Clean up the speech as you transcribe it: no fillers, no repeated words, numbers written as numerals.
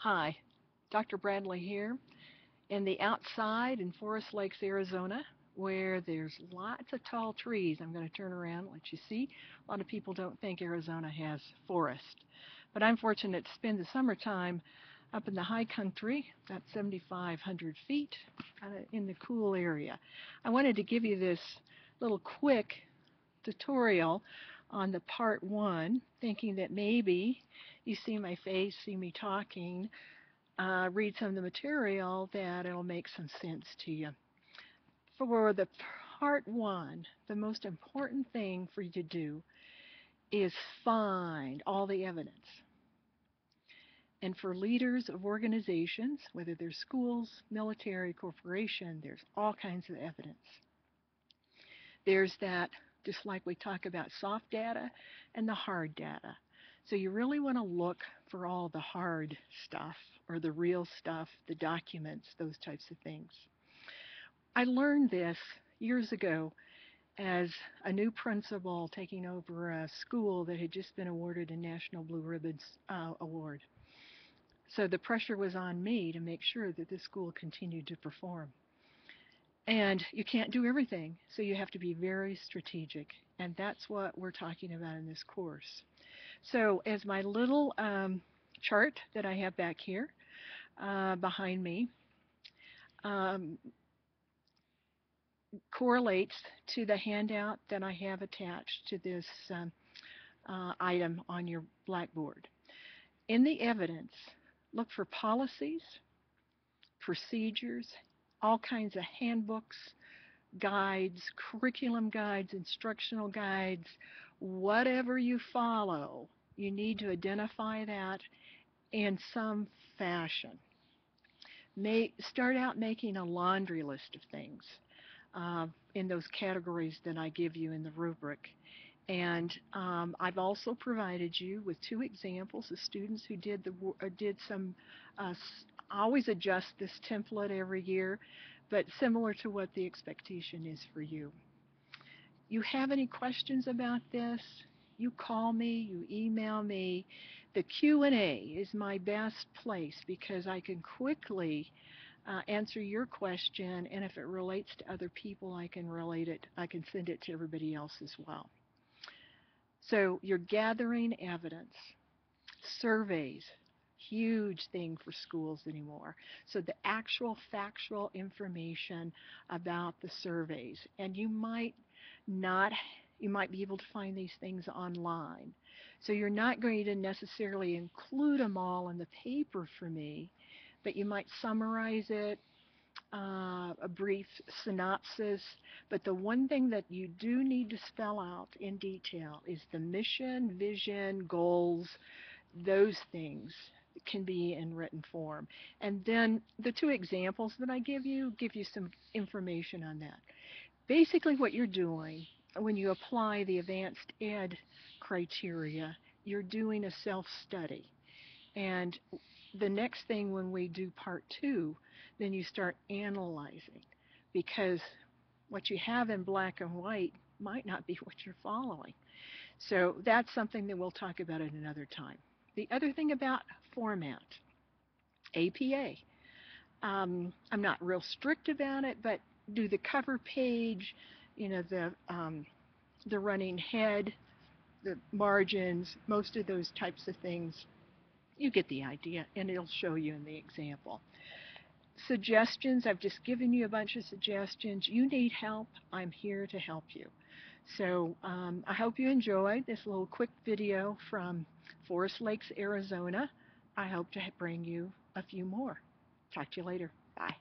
Hi, Dr. Bradley here in the outside in Forest Lakes, Arizona, where there's lots of tall trees. I'm going to turn around and let you see. A lot of people don't think Arizona has forest, but I'm fortunate to spend the summertime up in the high country, about 7,500 feet, in the cool area. I wanted to give you this little quick tutorial on the part one, thinking that maybe you see my face, see me talking, read some of the material, that it'll make some sense to you. For the part one, the most important thing for you to do is find all the evidence. And for leaders of organizations, whether they're schools, military, corporation, there's all kinds of evidence. There's that, just like we talk about soft data and the hard data. So you really want to look for all the hard stuff or the real stuff, the documents, those types of things. I learned this years ago as a new principal taking over a school that had just been awarded a National Blue Ribbons award. So the pressure was on me to make sure that this school continued to perform. And you can't do everything, so you have to be very strategic. And that's what we're talking about in this course. So as my little chart that I have back here behind me correlates to the handout that I have attached to this item on your blackboard. In the evidence, look for policies, procedures, all kinds of handbooks, guides, curriculum guides, instructional guides, whatever you follow, you need to identify that in some fashion. Start out making a laundry list of things in those categories that I give you in the rubric. And I've also provided you with two examples of students who did some. I always adjust this template every year, but similar to what the expectation is for you. You have any questions about this? You call me, you email me. The Q&A is my best place because I can quickly answer your question, and if it relates to other people, I can send it to everybody else as well. So you're gathering evidence. Surveys, huge thing for schools anymore. So the actual factual information about the surveys. And you might be able to find these things online. So you're not going to necessarily include them all in the paper for me, but you might summarize it, a brief synopsis, but the one thing that you do need to spell out in detail is the mission, vision, goals, those things can be in written form. And then the two examples that I give you some information on that. Basically what you're doing when you apply the advanced ed criteria, you're doing a self-study. And the next thing when we do part two, then you start analyzing, because what you have in black and white might not be what you're following. So that's something that we'll talk about at another time. The other thing about format, APA. I'm not real strict about it, but do the cover page, the running head, the margins, most of those types of things. You get the idea, and it'll show you in the example. Suggestions, I've just given you a bunch of suggestions. You need help, I'm here to help you. So I hope you enjoyed this little quick video from Forest Lakes, Arizona. I hope to bring you a few more. Talk to you later. Bye.